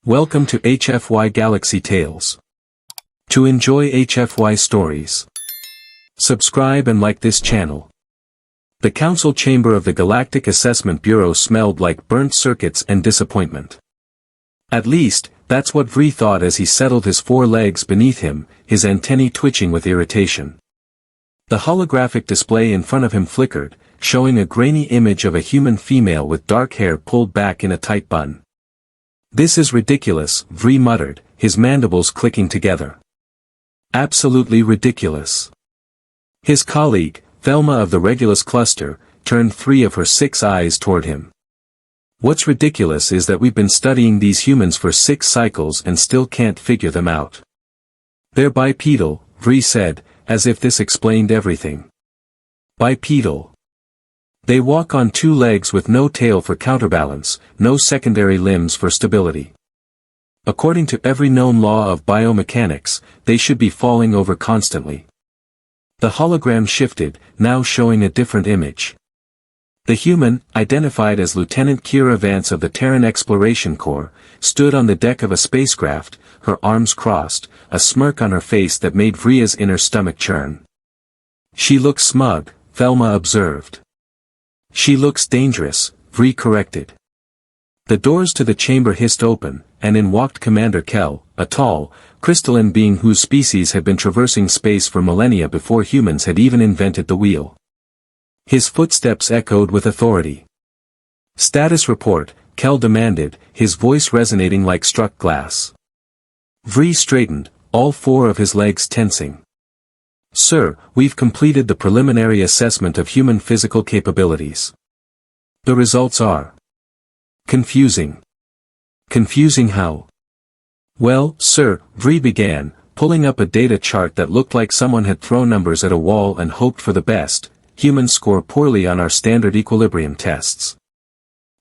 Welcome to HFY Galaxy Tales. To enjoy HFY stories, subscribe and like this channel. The council chamber of the Galactic Assessment Bureau smelled like burnt circuits and disappointment. At least, that's what Vree thought as he settled his four legs beneath him, his antennae twitching with irritation. The holographic display in front of him flickered, showing a grainy image of a human female with dark hair pulled back in a tight bun. "This is ridiculous," Vree muttered, his mandibles clicking together. "Absolutely ridiculous." His colleague, Thelma of the Regulus cluster, turned 3 of her 6 eyes toward him. "What's ridiculous is that we've been studying these humans for 6 cycles and still can't figure them out." "They're bipedal," Vree said, as if this explained everything. "Bipedal. They walk on 2 legs with no tail for counterbalance, no secondary limbs for stability. According to every known law of biomechanics, they should be falling over constantly." The hologram shifted, now showing a different image. The human, identified as Lieutenant Kira Vance of the Terran Exploration Corps, stood on the deck of a spacecraft, her arms crossed, a smirk on her face that made Vree's inner stomach churn. "She looks smug," Thelma observed. "She looks dangerous," Vree corrected. The doors to the chamber hissed open, and in walked Commander Kell, a tall, crystalline being whose species had been traversing space for millennia before humans had even invented the wheel. His footsteps echoed with authority. "Status report," Kell demanded, his voice resonating like struck glass. Vree straightened, all 4 of his legs tensing. "Sir, we've completed the preliminary assessment of human physical capabilities. The results are confusing." "Confusing how?" "Well, sir," Vree began, pulling up a data chart that looked like someone had thrown numbers at a wall and hoped for the best. "Humans score poorly on our standard equilibrium tests.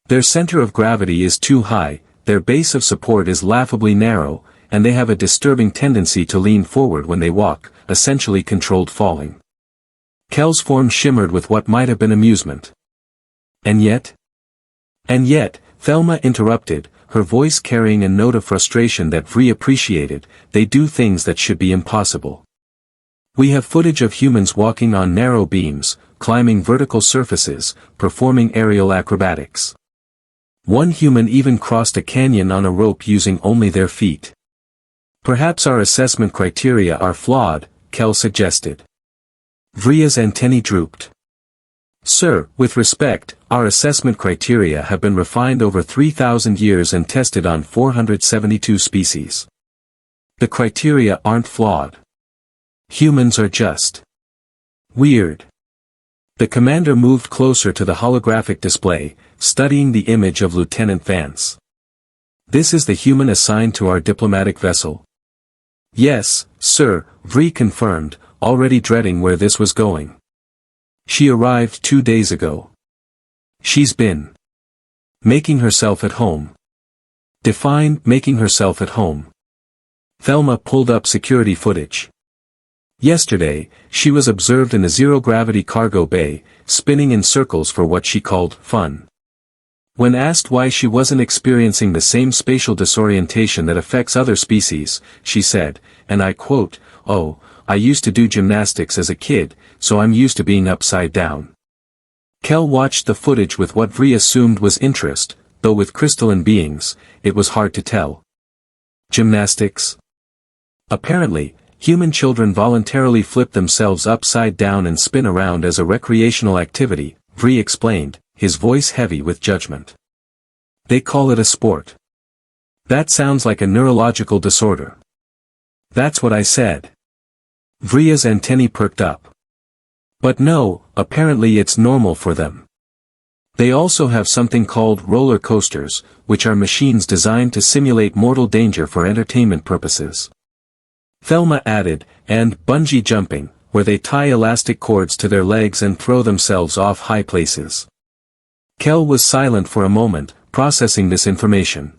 Their center of gravity is too high, their base of support is laughably narrow, and they have a disturbing tendency to lean forward when they walk, essentially controlled falling." Kell's form shimmered with what might have been amusement. And yet, Thelma interrupted, her voice carrying a note of frustration that Vree appreciated, "They do things that should be impossible. We have footage of humans walking on narrow beams, climbing vertical surfaces, performing aerial acrobatics. One human even crossed a canyon on a rope using only their feet." "Perhaps our assessment criteria are flawed," Kell suggested. Vree's antennae drooped. "Sir, with respect, our assessment criteria have been refined over 3,000 years and tested on 472 species. The criteria aren't flawed. Humans are just weird." The commander moved closer to the holographic display, studying the image of Lieutenant Vance. "This is the human assigned to our diplomatic vessel?" "Yes, sir," Vree confirmed, already dreading where this was going. "She arrived 2 days ago. She's been making herself at home." "Define making herself at home." Thelma pulled up security footage. "Yesterday, she was observed in the zero-gravity cargo bay, spinning in circles for what she called fun. When asked why she wasn't experiencing the same spatial disorientation that affects other species, she said, and I quote, 'Oh, I used to do gymnastics as a kid, so I'm used to being upside down.'" Kell watched the footage with what Vree assumed was interest, though with crystalline beings, it was hard to tell. Gymnastics? Apparently, human children voluntarily flip themselves upside down and spin around as a recreational activity, Vree explained, his voice heavy with judgment. "They call it a sport. That sounds like a neurological disorder." "That's what I said." Vree's antennae perked up. "But no, apparently it's normal for them. They also have something called roller coasters, which are machines designed to simulate mortal danger for entertainment purposes." Thelma added, "and bungee jumping, where they tie elastic cords to their legs and throw themselves off high places." Kell was silent for a moment, processing this information.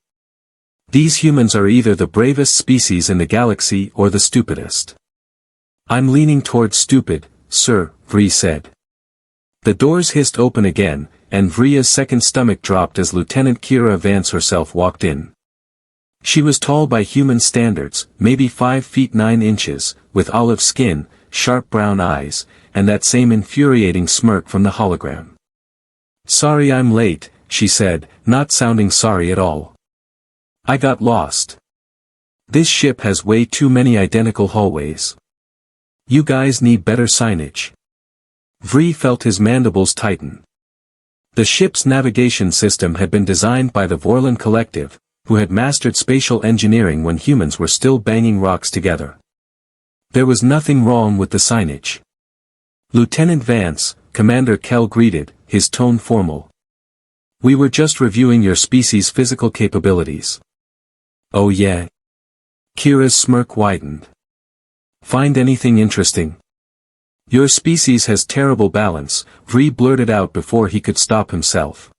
"These humans are either the bravest species in the galaxy or the stupidest." "I'm leaning towards stupid, sir," Vree said. The doors hissed open again, and Vree's second stomach dropped as Lieutenant Kira Vance herself walked in. She was tall by human standards, maybe 5 feet 9 inches, with olive skin, sharp brown eyes, and that same infuriating smirk from the hologram. "Sorry I'm late," she said, not sounding sorry at all. "I got lost. This ship has way too many identical hallways. You guys need better signage." Vree felt his mandibles tighten. The ship's navigation system had been designed by the Vorlon Collective, who had mastered spatial engineering when humans were still banging rocks together. There was nothing wrong with the signage. "Lieutenant Vance," Commander Kell greeted, his tone formal. "We were just reviewing your species' physical capabilities." "Oh yeah?" Kira's smirk widened. "Find anything interesting?" "Your species has terrible balance," Vree blurted out before he could stop himself.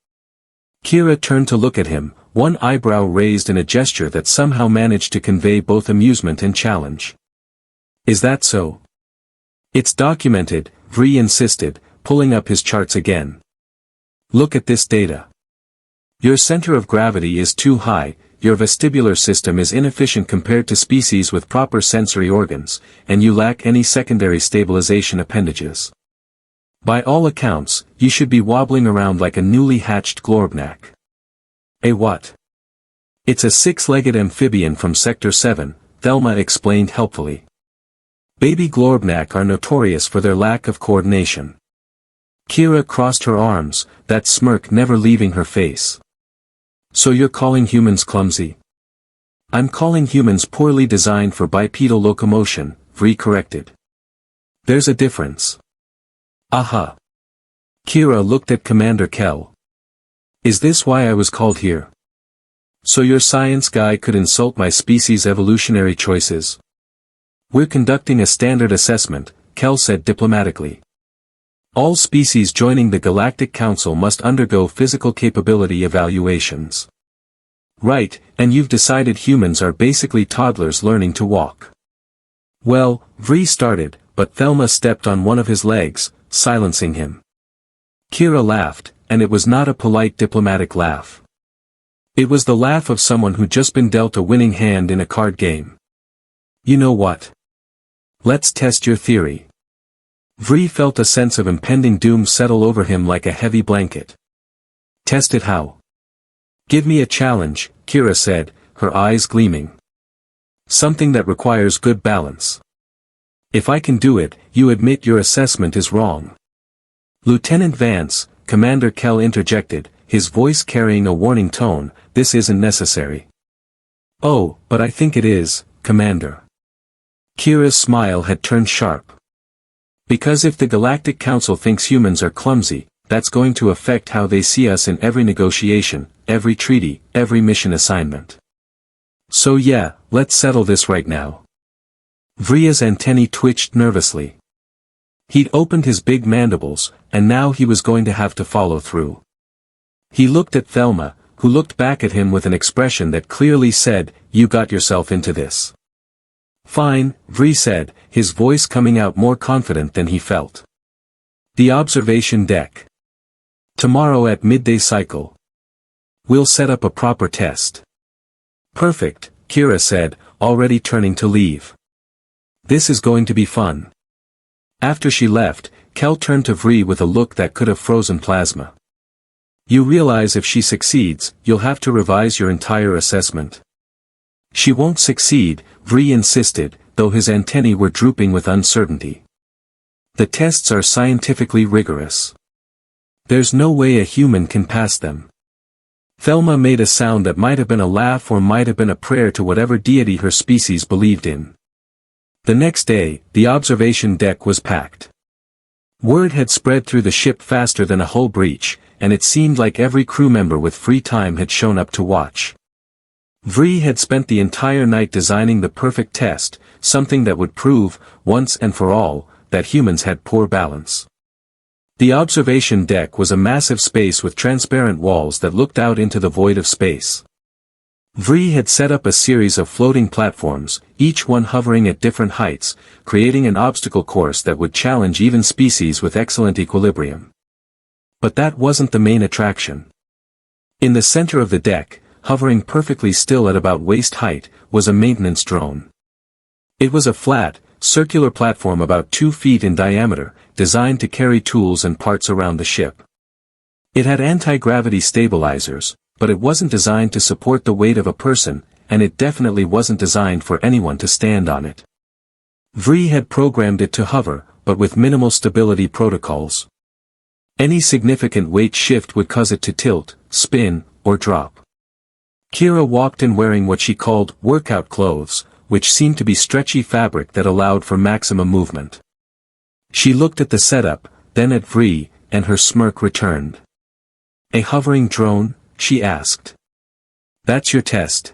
Kira turned to look at him, one eyebrow raised in a gesture that somehow managed to convey both amusement and challenge. "Is that so?" "It's documented," Vree insisted, pulling up his charts again. "Look at this data. Your center of gravity is too high, your vestibular system is inefficient compared to species with proper sensory organs, and you lack any secondary stabilization appendages. By all accounts, you should be wobbling around like a newly hatched Glorbnak." "A what?" "It's a 6-legged amphibian from Sector 7, Thelma explained helpfully. Baby Glorbnak are notorious for their lack of coordination." Kira crossed her arms, that smirk never leaving her face. "So you're calling humans clumsy?" "I'm calling humans poorly designed for bipedal locomotion," Vree corrected. "There's a difference." "Aha." Kira looked at Commander Kell. "Is this why I was called here? So your science guy could insult my species' evolutionary choices?" "We're conducting a standard assessment," Kell said diplomatically. "All species joining the Galactic Council must undergo physical capability evaluations." "Right, and you've decided humans are basically toddlers learning to walk." "Well," Vree started, but Thelma stepped on one of his legs, silencing him. Kira laughed, and it was not a polite diplomatic laugh. It was the laugh of someone who'd just been dealt a winning hand in a card game. "You know what? Let's test your theory." Vree felt a sense of impending doom settle over him like a heavy blanket. "Test it how?" "Give me a challenge," Kira said, her eyes gleaming. "Something that requires good balance. If I can do it, you admit your assessment is wrong." "Lieutenant Vance," Commander Kell interjected, his voice carrying a warning tone, "this isn't necessary." "Oh, but I think it is, Commander." Kira's smile had turned sharp. "Because if the Galactic Council thinks humans are clumsy, that's going to affect how they see us in every negotiation, every treaty, every mission assignment. So yeah, let's settle this right now." Vree's antennae twitched nervously. He'd opened his big mandibles, and now he was going to have to follow through. He looked at Thelma, who looked back at him with an expression that clearly said, "You got yourself into this." "Fine," Vree said, his voice coming out more confident than he felt. "The observation deck. Tomorrow at midday cycle. We'll set up a proper test." "Perfect," Kira said, already turning to leave. "This is going to be fun." After she left, Kell turned to Vree with a look that could have frozen plasma. "You realize if she succeeds, you'll have to revise your entire assessment." "She won't succeed," Vree insisted, though his antennae were drooping with uncertainty. "The tests are scientifically rigorous. There's no way a human can pass them." Thelma made a sound that might have been a laugh or might have been a prayer to whatever deity her species believed in. The next day, the observation deck was packed. Word had spread through the ship faster than a hull breach, and it seemed like every crew member with free time had shown up to watch. Vree had spent the entire night designing the perfect test, something that would prove, once and for all, that humans had poor balance. The observation deck was a massive space with transparent walls that looked out into the void of space. Vree had set up a series of floating platforms, each one hovering at different heights, creating an obstacle course that would challenge even species with excellent equilibrium. But that wasn't the main attraction. In the center of the deck, hovering perfectly still at about waist height, was a maintenance drone. It was a flat, circular platform about 2 feet in diameter, designed to carry tools and parts around the ship. It had anti-gravity stabilizers, but it wasn't designed to support the weight of a person, and it definitely wasn't designed for anyone to stand on it. Vri had programmed it to hover, but with minimal stability protocols. Any significant weight shift would cause it to tilt, spin, or drop. Kira walked in wearing what she called workout clothes, which seemed to be stretchy fabric that allowed for maximum movement. She looked at the setup, then at Vri, and her smirk returned. "A hovering drone?" she asked. "That's your test."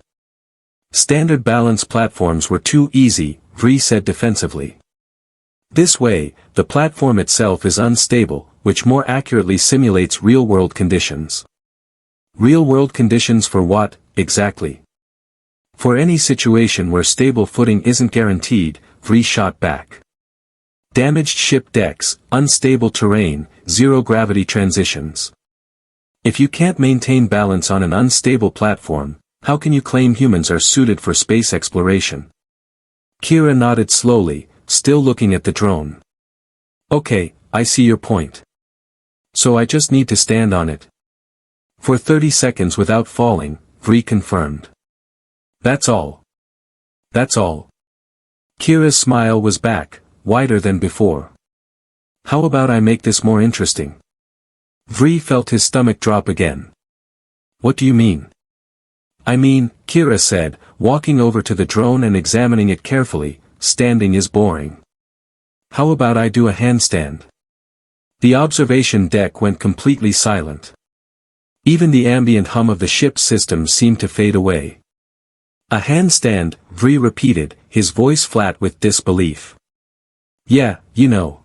"Standard balance platforms were too easy," Vri said defensively. "This way, the platform itself is unstable, which more accurately simulates real-world conditions." "Real-world conditions for what, exactly?" "For any situation where stable footing isn't guaranteed," Vri shot back. "Damaged ship decks, unstable terrain, zero-gravity transitions. If you can't maintain balance on an unstable platform, how can you claim humans are suited for space exploration?" Kira nodded slowly, still looking at the drone. "Okay, I see your point. So I just need to stand on it?" "For 30 seconds without falling," Vri confirmed. "That's all." "That's all." Kira's smile was back, wider than before. "How about I make this more interesting?" Vri felt his stomach drop again. "What do you mean?" "I mean," Kira said, walking over to the drone and examining it carefully, "standing is boring. How about I do a handstand?" The observation deck went completely silent. Even the ambient hum of the ship's system seemed to fade away. "A handstand," Vri repeated, his voice flat with disbelief. "Yeah, you know."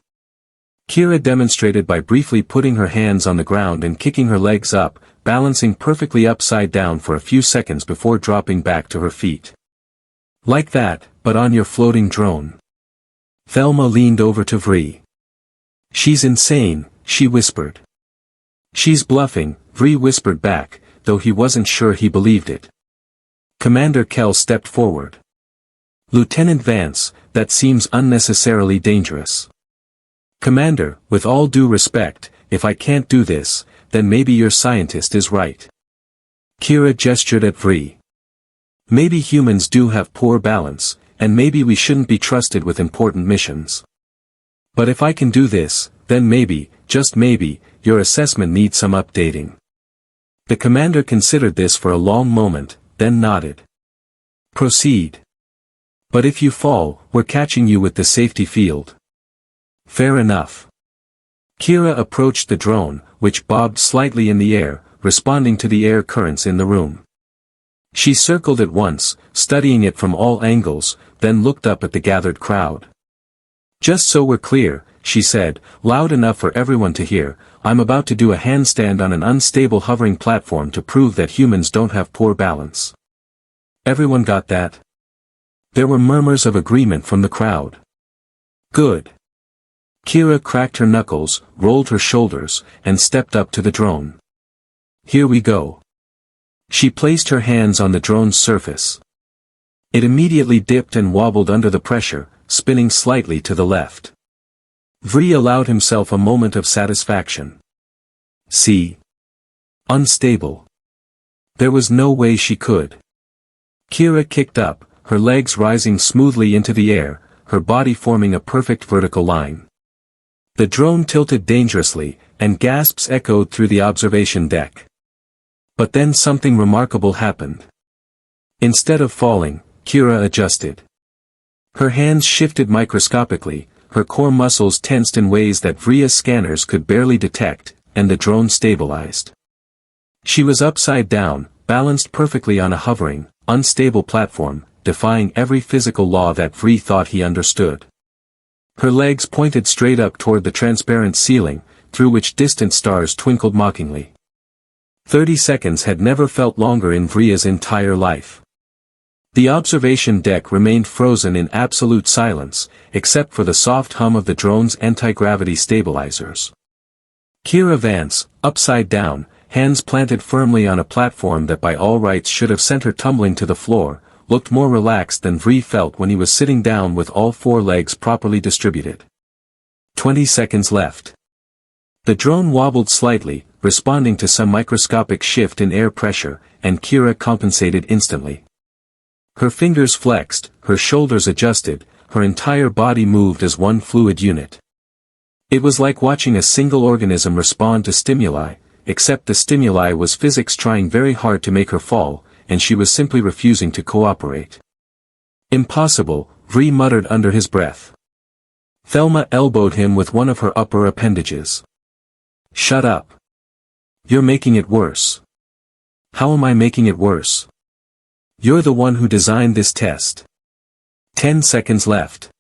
Kira demonstrated by briefly putting her hands on the ground and kicking her legs up, balancing perfectly upside down for a few seconds before dropping back to her feet. "Like that, but on your floating drone." Thelma leaned over to Vri. "She's insane," she whispered. "She's bluffing," Vri whispered back, though he wasn't sure he believed it. Commander Kell stepped forward. "Lieutenant Vance, that seems unnecessarily dangerous." "Commander, with all due respect, if I can't do this, then maybe your scientist is right." Kira gestured at Vri. "Maybe humans do have poor balance, and maybe we shouldn't be trusted with important missions. But if I can do this, then maybe, just maybe, your assessment needs some updating." The commander considered this for a long moment, then nodded. "Proceed. But if you fall, we're catching you with the safety field." "Fair enough." Kira approached the drone, which bobbed slightly in the air, responding to the air currents in the room. She circled it once, studying it from all angles, then looked up at the gathered crowd. "Just so we're clear," she said, loud enough for everyone to hear, "I'm about to do a handstand on an unstable hovering platform to prove that humans don't have poor balance." Everyone got that? There were murmurs of agreement from the crowd. "Good." Kira cracked her knuckles, rolled her shoulders, and stepped up to the drone. "Here we go." She placed her hands on the drone's surface. It immediately dipped and wobbled under the pressure, spinning slightly to the left. Vri allowed himself a moment of satisfaction. "See? Unstable." There was no way she could. Kira kicked up, her legs rising smoothly into the air, her body forming a perfect vertical line. The drone tilted dangerously, and gasps echoed through the observation deck. But then something remarkable happened. Instead of falling, Kira adjusted. Her hands shifted microscopically, her core muscles tensed in ways that Vria's scanners could barely detect, and the drone stabilized. She was upside down, balanced perfectly on a hovering, unstable platform, defying every physical law that Vri thought he understood. Her legs pointed straight up toward the transparent ceiling, through which distant stars twinkled mockingly. 30 seconds had never felt longer in Vria's entire life. The observation deck remained frozen in absolute silence, except for the soft hum of the drone's anti-gravity stabilizers. Kira Vance, upside down, hands planted firmly on a platform that by all rights should have sent her tumbling to the floor, looked more relaxed than Vree felt when he was sitting down with all 4 legs properly distributed. 20 seconds left. The drone wobbled slightly, responding to some microscopic shift in air pressure, and Kira compensated instantly. Her fingers flexed, her shoulders adjusted, her entire body moved as one fluid unit. It was like watching a single organism respond to stimuli, except the stimuli was physics trying very hard to make her fall, and she was simply refusing to cooperate. Impossible, Vree muttered under his breath. Thelma elbowed him with one of her upper appendages. Shut up. You're making it worse. How am I making it worse? You're the one who designed this test. 10 seconds left.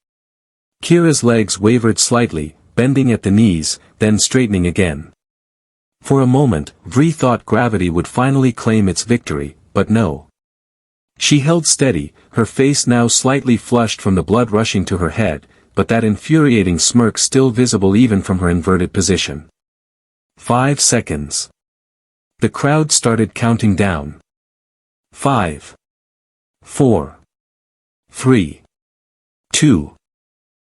Kira's legs wavered slightly, bending at the knees, then straightening again. For a moment, Vree thought gravity would finally claim its victory, but no. She held steady, her face now slightly flushed from the blood rushing to her head, but that infuriating smirk still visible even from her inverted position. 5 seconds. The crowd started counting down. 5. 4. 3. 2.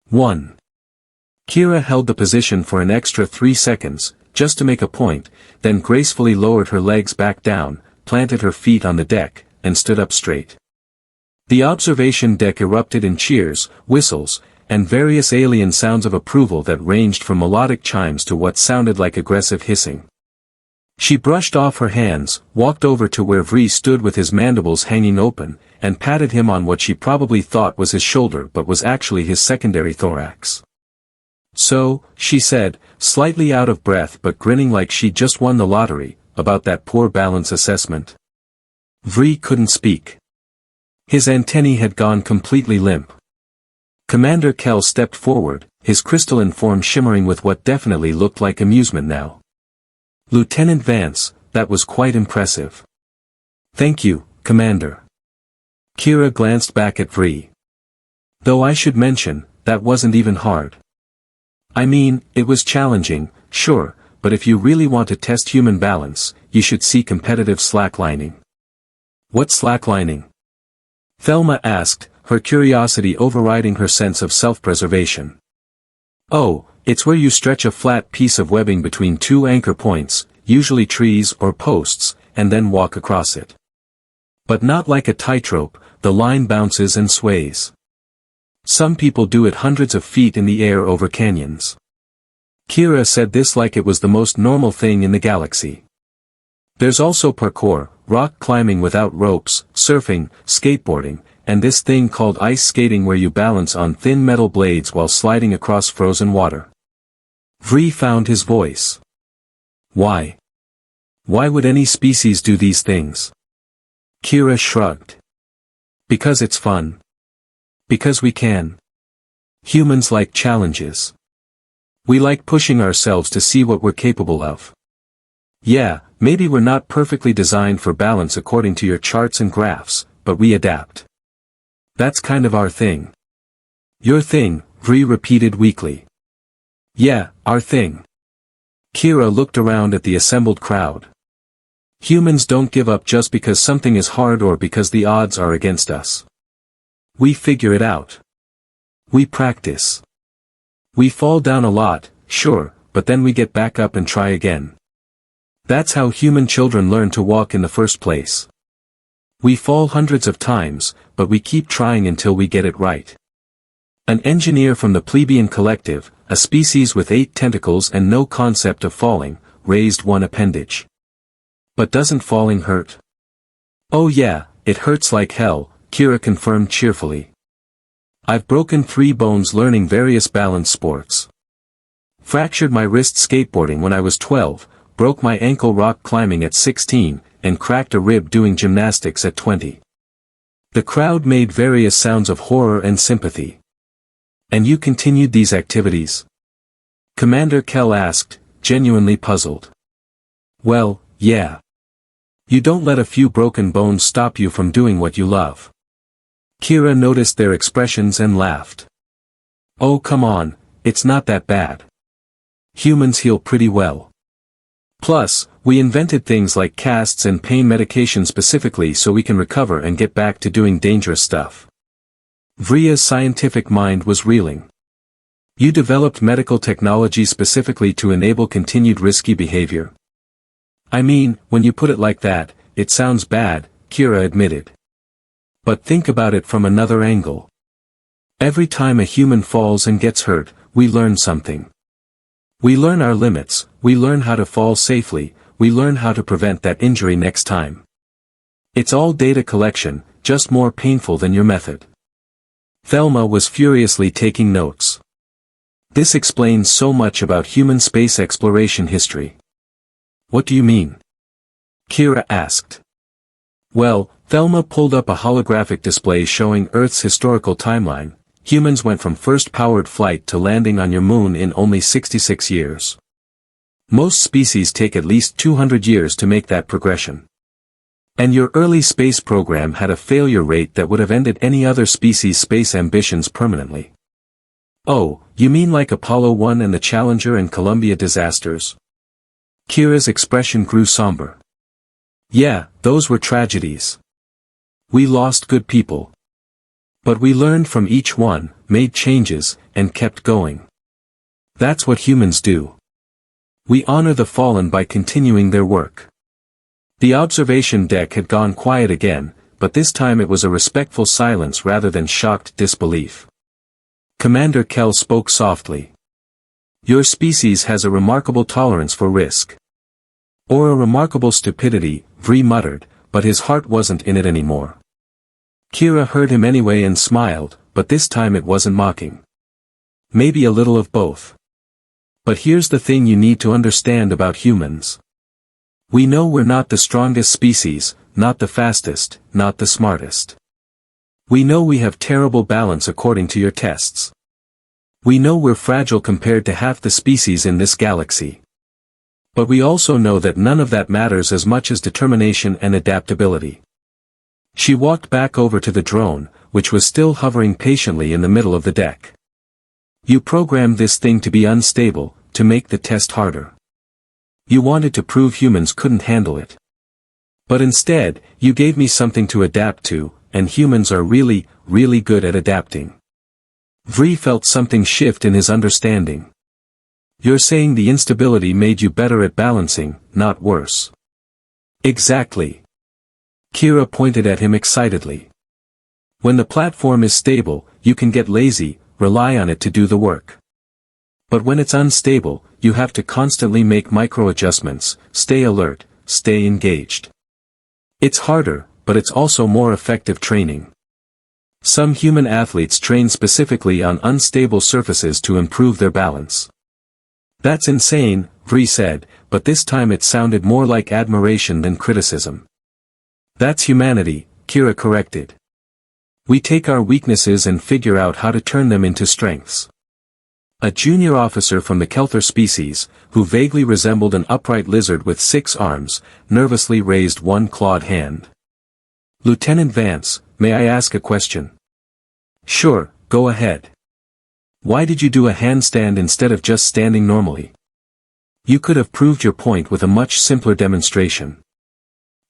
1. Kira held the position for an extra 3 seconds, just to make a point, then gracefully lowered her legs back down, planted her feet on the deck, and stood up straight. The observation deck erupted in cheers, whistles, and various alien sounds of approval that ranged from melodic chimes to what sounded like aggressive hissing. She brushed off her hands, walked over to where Vree stood with his mandibles hanging open, and patted him on what she probably thought was his shoulder but was actually his secondary thorax. So, she said, slightly out of breath but grinning like she'd just won the lottery, about that poor balance assessment. Vree couldn't speak. His antennae had gone completely limp. Commander Kell stepped forward, his crystalline form shimmering with what definitely looked like amusement now. Lieutenant Vance, that was quite impressive. Thank you, Commander. Kira glanced back at Vree. Though I should mention, that wasn't even hard. I mean, it was challenging, sure, but if you really want to test human balance, you should see competitive slacklining. What's slacklining? Thelma asked, her curiosity overriding her sense of self-preservation. Oh, it's where you stretch a flat piece of webbing between 2 anchor points, usually trees or posts, and then walk across it. But not like a tightrope, the line bounces and sways. Some people do it hundreds of feet in the air over canyons. Kira said this like it was the most normal thing in the galaxy. There's also parkour, rock climbing without ropes, surfing, skateboarding, and this thing called ice skating where you balance on thin metal blades while sliding across frozen water. Vree found his voice. Why? Why would any species do these things? Kira shrugged. Because it's fun. Because we can. Humans like challenges. We like pushing ourselves to see what we're capable of. Yeah, maybe we're not perfectly designed for balance according to your charts and graphs, but we adapt. That's kind of our thing. Your thing, Vree repeated weakly. Yeah, our thing. Kira looked around at the assembled crowd. Humans don't give up just because something is hard or because the odds are against us. We figure it out. We practice. We fall down a lot, sure, but then we get back up and try again. That's how human children learn to walk in the first place. We fall hundreds of times, but we keep trying until we get it right. An engineer from the plebeian collective, a species with 8 tentacles and no concept of falling, raised one appendage. But doesn't falling hurt? Oh yeah, it hurts like hell, Kira confirmed cheerfully. I've broken 3 bones learning various balance sports. Fractured my wrist skateboarding when I was 12, broke my ankle rock climbing at 16, and cracked a rib doing gymnastics at 20. The crowd made various sounds of horror and sympathy. And you continued these activities? Commander Kell asked, genuinely puzzled. Well, yeah. You don't let a few broken bones stop you from doing what you love. Kira noticed their expressions and laughed. Oh come on, it's not that bad. Humans heal pretty well. Plus, we invented things like casts and pain medication specifically so we can recover and get back to doing dangerous stuff. Vria's scientific mind was reeling. You developed medical technology specifically to enable continued risky behavior. I mean, when you put it like that, it sounds bad, Kira admitted. But think about it from another angle. Every time a human falls and gets hurt, we learn something. We learn our limits, we learn how to fall safely, we learn how to prevent that injury next time. It's all data collection, just more painful than your method. Thelma was furiously taking notes. This explains so much about human space exploration history. What do you mean? Kira asked. Well, Thelma pulled up a holographic display showing Earth's historical timeline. Humans went from first powered flight to landing on your moon in only 66 years. Most species take at least 200 years to make that progression. And your early space program had a failure rate that would have ended any other species' space ambitions permanently. Oh, you mean like Apollo 1 and the Challenger and Columbia disasters? Kira's expression grew somber. Yeah, those were tragedies. We lost good people. But we learned from each one, made changes, and kept going. That's what humans do. We honor the fallen by continuing their work. The observation deck had gone quiet again, but this time it was a respectful silence rather than shocked disbelief. Commander Kell spoke softly. Your species has a remarkable tolerance for risk. Or a remarkable stupidity, Vri muttered, but his heart wasn't in it anymore. Kira heard him anyway and smiled, but this time it wasn't mocking. Maybe a little of both. But here's the thing you need to understand about humans. We know we're not the strongest species, not the fastest, not the smartest. We know we have terrible balance according to your tests. We know we're fragile compared to half the species in this galaxy. But we also know that none of that matters as much as determination and adaptability. She walked back over to the drone, which was still hovering patiently in the middle of the deck. You programmed this thing to be unstable, to make the test harder. You wanted to prove humans couldn't handle it. But instead, you gave me something to adapt to, and humans are really, really good at adapting. Vri felt something shift in his understanding. You're saying the instability made you better at balancing, not worse. Exactly. Kira pointed at him excitedly. When the platform is stable, you can get lazy, rely on it to do the work. But when it's unstable, you have to constantly make micro-adjustments, stay alert, stay engaged. It's harder, but it's also more effective training. Some human athletes train specifically on unstable surfaces to improve their balance. That's insane, Vri said, but this time it sounded more like admiration than criticism. That's humanity, Kira corrected. We take our weaknesses and figure out how to turn them into strengths. A junior officer from the Kelther species, who vaguely resembled an upright lizard with 6 arms, nervously raised one clawed hand. Lieutenant Vance, may I ask a question? Sure, go ahead. Why did you do a handstand instead of just standing normally? You could have proved your point with a much simpler demonstration.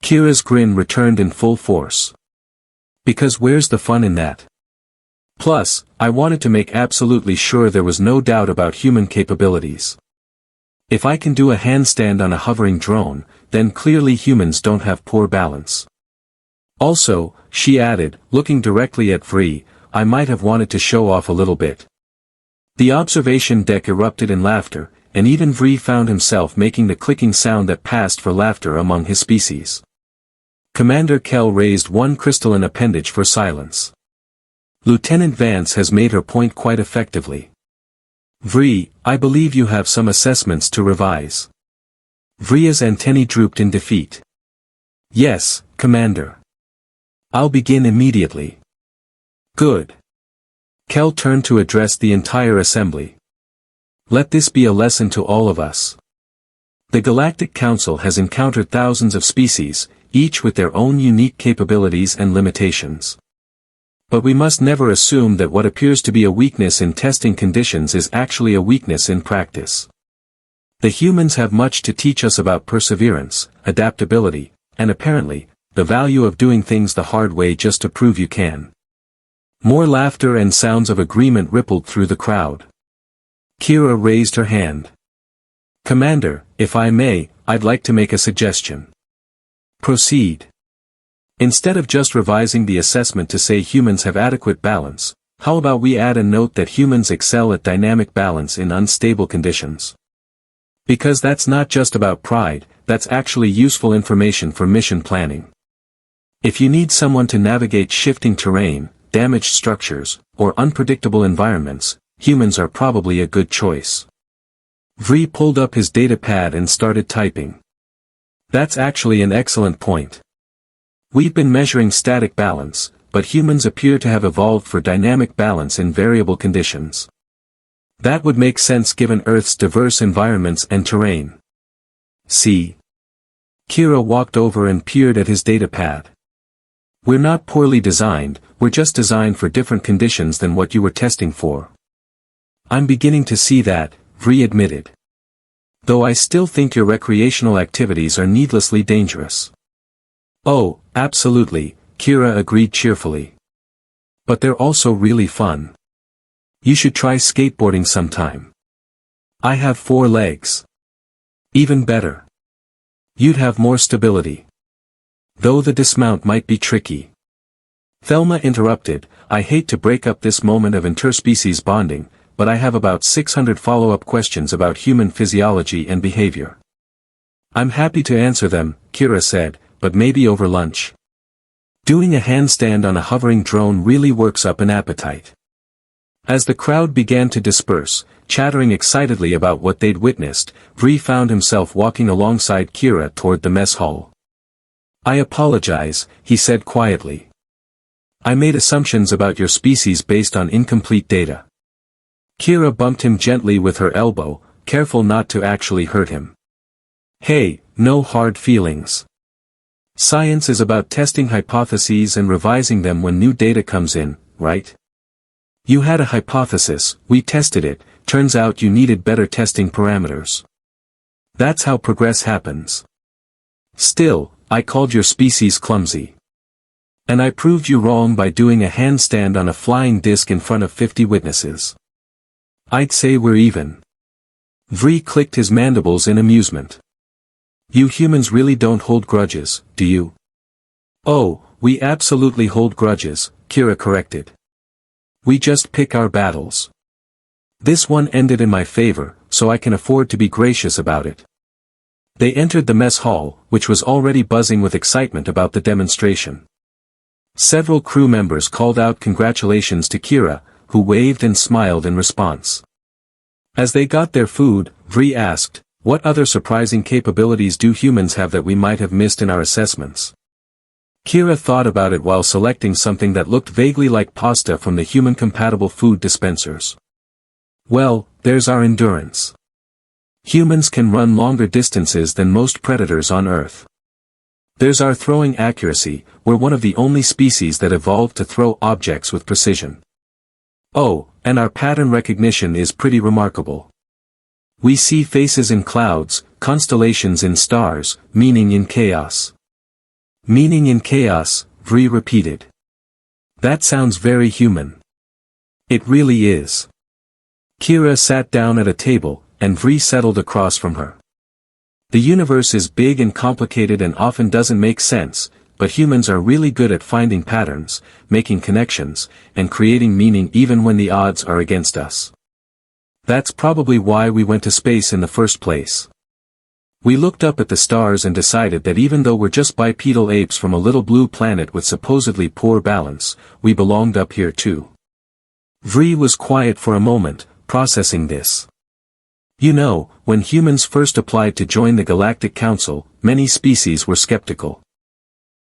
Kira's grin returned in full force. Because where's the fun in that? Plus, I wanted to make absolutely sure there was no doubt about human capabilities. If I can do a handstand on a hovering drone, then clearly humans don't have poor balance. Also, she added, looking directly at Vri, I might have wanted to show off a little bit. The observation deck erupted in laughter, and even Vri found himself making the clicking sound that passed for laughter among his species. Commander Kell raised one crystalline appendage for silence. Lieutenant Vance has made her point quite effectively. Vri, I believe you have some assessments to revise. Vria's antennae drooped in defeat. Yes, Commander. I'll begin immediately. Good. Kell turned to address the entire assembly. Let this be a lesson to all of us. The Galactic Council has encountered thousands of species, each with their own unique capabilities and limitations. But we must never assume that what appears to be a weakness in testing conditions is actually a weakness in practice. The humans have much to teach us about perseverance, adaptability, and apparently, the value of doing things the hard way just to prove you can. More laughter and sounds of agreement rippled through the crowd. Kira raised her hand. Commander, if I may, I'd like to make a suggestion. Proceed. Instead of just revising the assessment to say humans have adequate balance, how about we add a note that humans excel at dynamic balance in unstable conditions? Because that's not just about pride, that's actually useful information for mission planning. If you need someone to navigate shifting terrain, damaged structures, or unpredictable environments, humans are probably a good choice. Vri pulled up his datapad and started typing. That's actually an excellent point. We've been measuring static balance, but humans appear to have evolved for dynamic balance in variable conditions. That would make sense given Earth's diverse environments and terrain. See? Kira walked over and peered at his datapad. We're not poorly designed, we're just designed for different conditions than what you were testing for. I'm beginning to see that, Vri admitted. Though I still think your recreational activities are needlessly dangerous. Oh, absolutely, Kira agreed cheerfully. But they're also really fun. You should try skateboarding sometime. I have 4 legs. Even better. You'd have more stability. Though the dismount might be tricky. Thelma interrupted, I hate to break up this moment of interspecies bonding, but I have about 600 follow-up questions about human physiology and behavior. I'm happy to answer them, Kira said, but maybe over lunch. Doing a handstand on a hovering drone really works up an appetite. As the crowd began to disperse, chattering excitedly about what they'd witnessed, Vri found himself walking alongside Kira toward the mess hall. I apologize, he said quietly. I made assumptions about your species based on incomplete data. Kira bumped him gently with her elbow, careful not to actually hurt him. Hey, no hard feelings. Science is about testing hypotheses and revising them when new data comes in, right? You had a hypothesis, we tested it, turns out you needed better testing parameters. That's how progress happens. Still, I called your species clumsy. And I proved you wrong by doing a handstand on a flying disc in front of 50 witnesses. I'd say we're even. Vri clicked his mandibles in amusement. You humans really don't hold grudges, do you? Oh, we absolutely hold grudges, Kira corrected. We just pick our battles. This one ended in my favor, so I can afford to be gracious about it. They entered the mess hall, which was already buzzing with excitement about the demonstration. Several crew members called out congratulations to Kira, who waved and smiled in response. As they got their food, Vri asked, what other surprising capabilities do humans have that we might have missed in our assessments? Kira thought about it while selecting something that looked vaguely like pasta from the human-compatible food dispensers. Well, there's our endurance. Humans can run longer distances than most predators on Earth. There's our throwing accuracy, we're one of the only species that evolved to throw objects with precision. Oh, and our pattern recognition is pretty remarkable. We see faces in clouds, constellations in stars, meaning in chaos. Meaning in chaos, Vri repeated. That sounds very human. It really is. Kira sat down at a table, and Vri settled across from her. The universe is big and complicated and often doesn't make sense, but humans are really good at finding patterns, making connections, and creating meaning even when the odds are against us. That's probably why we went to space in the first place. We looked up at the stars and decided that even though we're just bipedal apes from a little blue planet with supposedly poor balance, we belonged up here too. Vri was quiet for a moment, processing this. You know, when humans first applied to join the Galactic Council, many species were skeptical.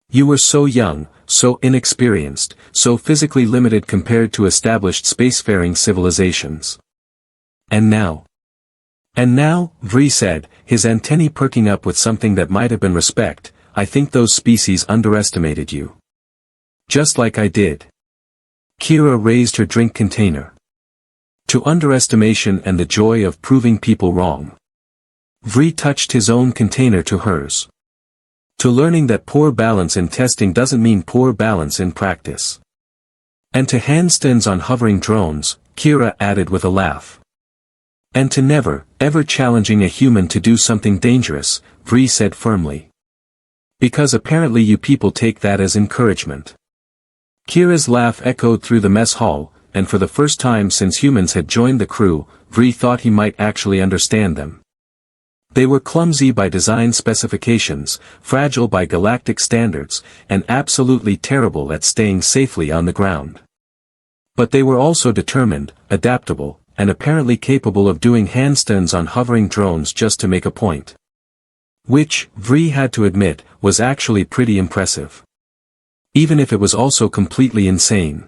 You were so young, so inexperienced, so physically limited compared to established spacefaring civilizations. And now? And now, Vri said, his antennae perking up with something that might have been respect, I think those species underestimated you. Just like I did. Kira raised her drink container. To underestimation and the joy of proving people wrong. Vri touched his own container to hers. To learning that poor balance in testing doesn't mean poor balance in practice. And to handstands on hovering drones, Kira added with a laugh. And to never, ever challenging a human to do something dangerous, Vri said firmly. Because apparently you people take that as encouragement. Kira's laugh echoed through the mess hall, and for the first time since humans had joined the crew, Vri thought he might actually understand them. They were clumsy by design specifications, fragile by galactic standards, and absolutely terrible at staying safely on the ground. But they were also determined, adaptable, and apparently capable of doing handstands on hovering drones just to make a point. Which, Vri had to admit, was actually pretty impressive. Even if it was also completely insane.